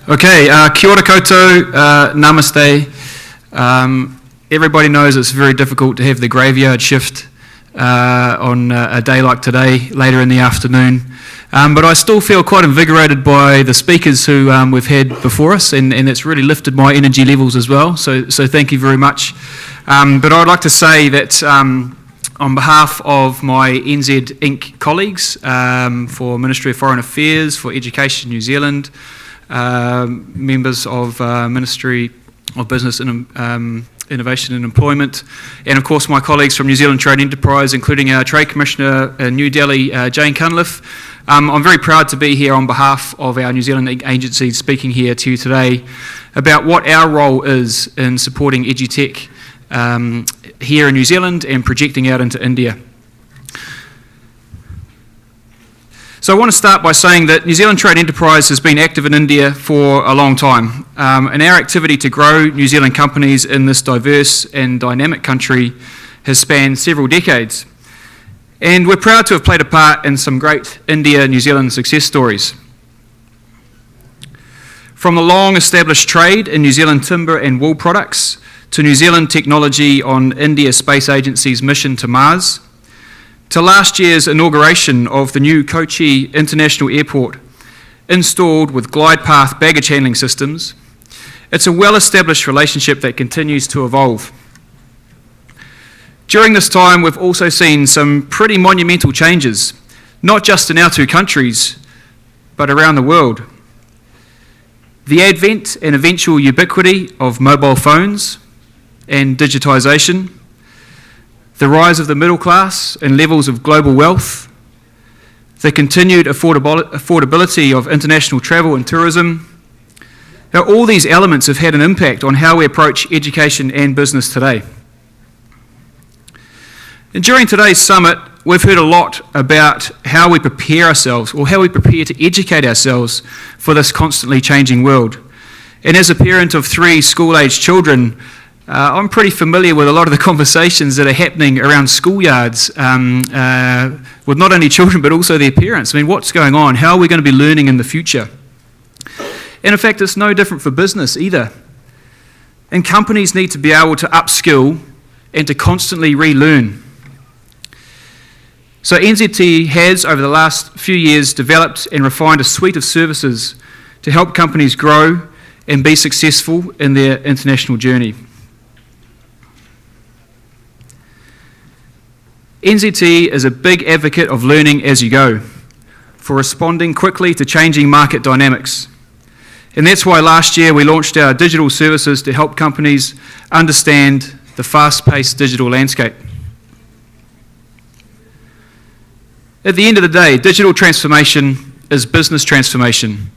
Okay, kia ora koutou, namaste. Everybody knows it's very difficult to have the graveyard shift on a day like today, later in the afternoon. But I still feel quite invigorated by the speakers who we've had before us, and it's really lifted my energy levels as well, so thank you very much. But I'd like to say that on behalf of my NZTE colleagues, for Ministry of Foreign Affairs, for Education New Zealand, members of Ministry of Business and Innovation and Employment, and of course my colleagues from New Zealand Trade Enterprise, including our Trade Commissioner in New Delhi, Jane Cunliffe. I'm very proud to be here on behalf of our New Zealand agency, speaking here to you today about what our role is in supporting EduTech here in New Zealand and projecting out into India. So I want to start by saying that New Zealand Trade Enterprise has been active in India for a long time, and our activity to grow New Zealand companies in this diverse and dynamic country has spanned several decades. And we're proud to have played a part in some great India-New Zealand success stories. From the long-established trade in New Zealand timber and wool products to New Zealand technology on India Space Agency's mission to Mars, to last year's inauguration of the new Kochi International Airport, installed with glide path baggage handling systems, it's a well-established relationship that continues to evolve. During this time, we've also seen some pretty monumental changes, not just in our two countries, but around the world. The advent and eventual ubiquity of mobile phones and digitisation, the rise of the middle class and levels of global wealth, the continued affordability of international travel and tourism. Now, all these elements have had an impact on how we approach education and business today. And during today's summit, we've heard a lot about how we prepare ourselves, or how we prepare to educate ourselves for this constantly changing world. And as a parent of 3 school-aged children, I'm pretty familiar with a lot of the conversations that are happening around schoolyards with not only children but also their parents. I mean, what's going on? How are we going to be learning in the future? And in fact, it's no different for business either. And companies need to be able to upskill and to constantly relearn. So NZTE has, over the last few years, developed and refined a suite of services to help companies grow and be successful in their international journey. NZTE is a big advocate of learning as you go, for responding quickly to changing market dynamics. And that's why last year we launched our digital services to help companies understand the fast-paced digital landscape. At the end of the day, digital transformation is business transformation.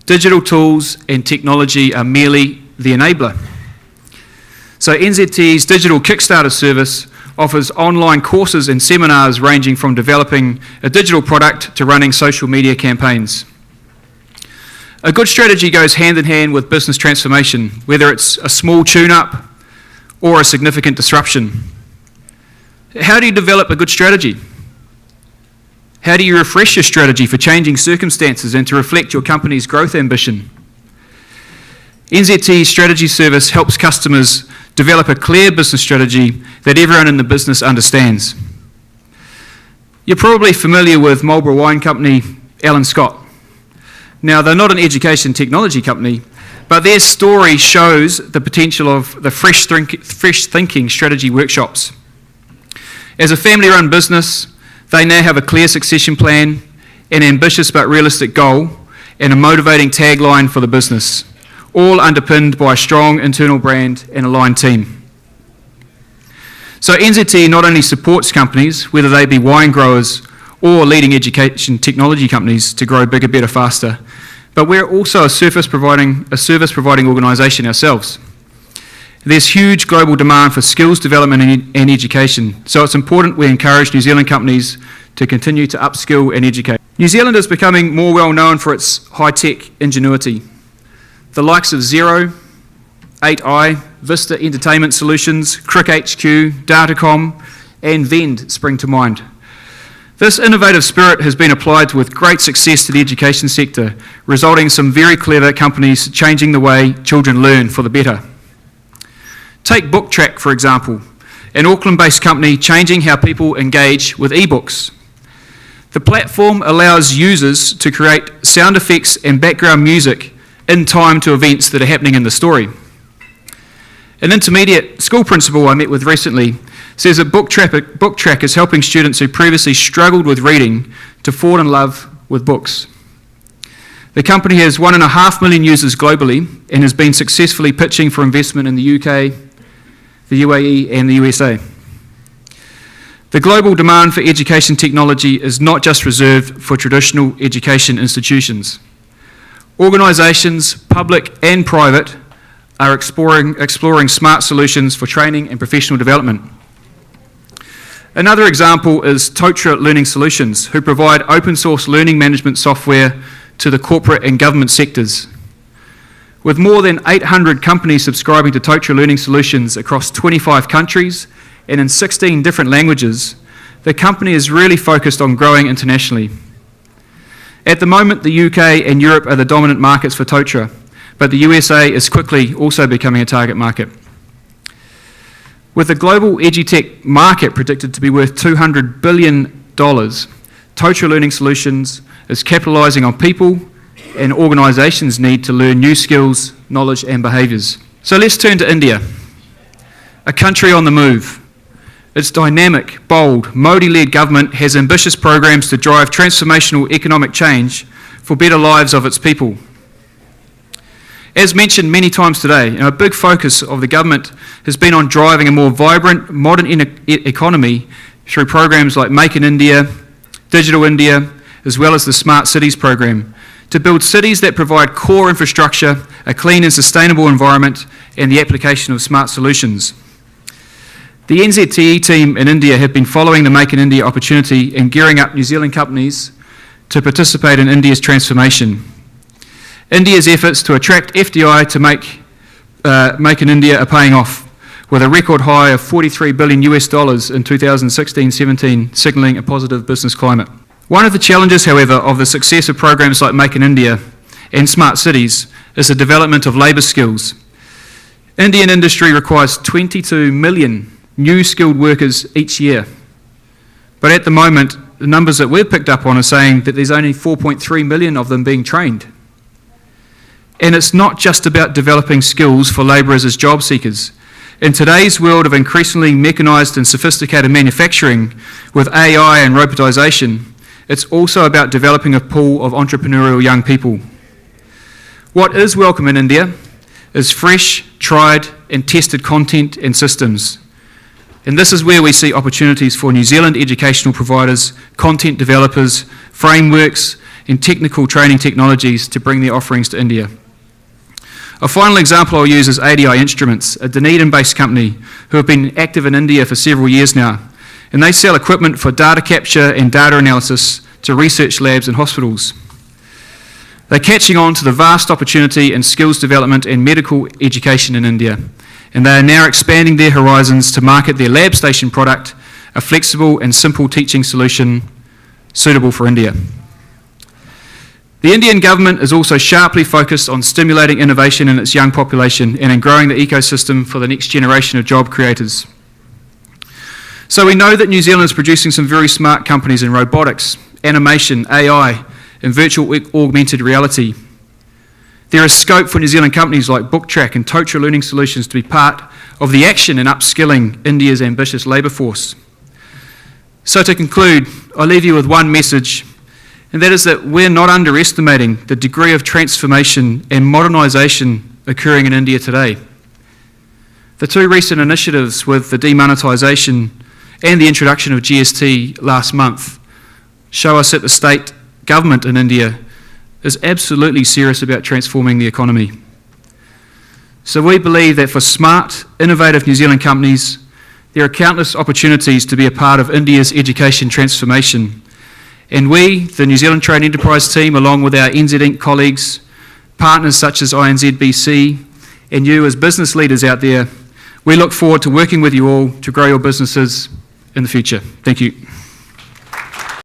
Digital tools and technology are merely the enabler. So NZTE's Digital Kickstarter service offers online courses and seminars ranging from developing a digital product to running social media campaigns. A good strategy goes hand in hand with business transformation, whether it's a small tune-up or a significant disruption. How do you develop a good strategy? How do you refresh your strategy for changing circumstances and to reflect your company's growth ambition? NZTE's strategy service helps customers develop a clear business strategy that everyone in the business understands. You're probably familiar with Marlborough Wine Company, Alan Scott. Now, they're not an education technology company, but their story shows the potential of the fresh thinking strategy workshops. As a family-run business, they now have a clear succession plan, an ambitious but realistic goal, and a motivating tagline for the business, all underpinned by a strong internal brand and aligned team. So NZTE not only supports companies, whether they be wine growers or leading education technology companies, to grow bigger, better, faster, but we're also a service providing organisation ourselves. There's huge global demand for skills development and education, so it's important we encourage New Zealand companies to continue to upskill and educate. New Zealand is becoming more well known for its high-tech ingenuity. The likes of Xero, 8i, Vista Entertainment Solutions, Crick HQ, Datacom, and Vend spring to mind. This innovative spirit has been applied with great success to the education sector, resulting in some very clever companies changing the way children learn for the better. Take BookTrack, for example, an Auckland-based company changing how people engage with ebooks. The platform allows users to create sound effects and background music in time to events that are happening in the story. An intermediate school principal I met with recently says that BookTrack is helping students who previously struggled with reading to fall in love with books. The company has 1.5 million users globally and has been successfully pitching for investment in the UK, the UAE and the USA. The global demand for education technology is not just reserved for traditional education institutions. Organisations, public and private, are exploring smart solutions for training and professional development. Another example is Totra Learning Solutions, who provide open source learning management software to the corporate and government sectors. With more than 800 companies subscribing to Totra Learning Solutions across 25 countries and in 16 different languages, the company is really focused on growing internationally. At the moment, the UK and Europe are the dominant markets for Totra, but the USA is quickly also becoming a target market. With the global edutech market predicted to be worth $200 billion, Totra Learning Solutions is capitalising on people and organisations' need to learn new skills, knowledge and behaviours. So let's turn to India, a country on the move. Its dynamic, bold, Modi-led government has ambitious programs to drive transformational economic change for better lives of its people. As mentioned many times today, a big focus of the government has been on driving a more vibrant, modern economy through programs like Make in India, Digital India, as well as the Smart Cities program, to build cities that provide core infrastructure, a clean and sustainable environment, and the application of smart solutions. The NZTE team in India have been following the Make in India opportunity and gearing up New Zealand companies to participate in India's transformation. India's efforts to attract FDI to Make in India are paying off, with a record high of $43 billion in 2016-17, signalling a positive business climate. One of the challenges, however, of the success of programs like Make in India and Smart Cities is the development of labour skills. Indian industry requires 22 million new skilled workers each year, but at the moment, the numbers that we've picked up on are saying that there's only 4.3 million of them being trained. And it's not just about developing skills for labourers as job seekers. In today's world of increasingly mechanised and sophisticated manufacturing with AI and robotisation, it's also about developing a pool of entrepreneurial young people. What is welcome in India is fresh, tried and tested content and systems. And this is where we see opportunities for New Zealand educational providers, content developers, frameworks and technical training technologies to bring their offerings to India. A final example I'll use is ADI Instruments, a Dunedin-based company who have been active in India for several years now. And they sell equipment for data capture and data analysis to research labs and hospitals. They're catching on to the vast opportunity in skills development and medical education in India. And they are now expanding their horizons to market their lab station product, a flexible and simple teaching solution suitable for India. The Indian government is also sharply focused on stimulating innovation in its young population and in growing the ecosystem for the next generation of job creators. So we know that New Zealand is producing some very smart companies in robotics, animation, AI, and virtual augmented reality. There is scope for New Zealand companies like BookTrack and Totra Learning Solutions to be part of the action in upskilling India's ambitious labour force. So to conclude, I leave you with one message, and that is that we're not underestimating the degree of transformation and modernisation occurring in India today. The two recent initiatives with the demonetisation and the introduction of GST last month show us that the state government in India is absolutely serious about transforming the economy. So we believe that for smart, innovative New Zealand companies, there are countless opportunities to be a part of India's education transformation. And we, the New Zealand Trade Enterprise team, along with our NZ colleagues, partners such as INZBC, and you as business leaders out there, we look forward to working with you all to grow your businesses in the future. Thank you.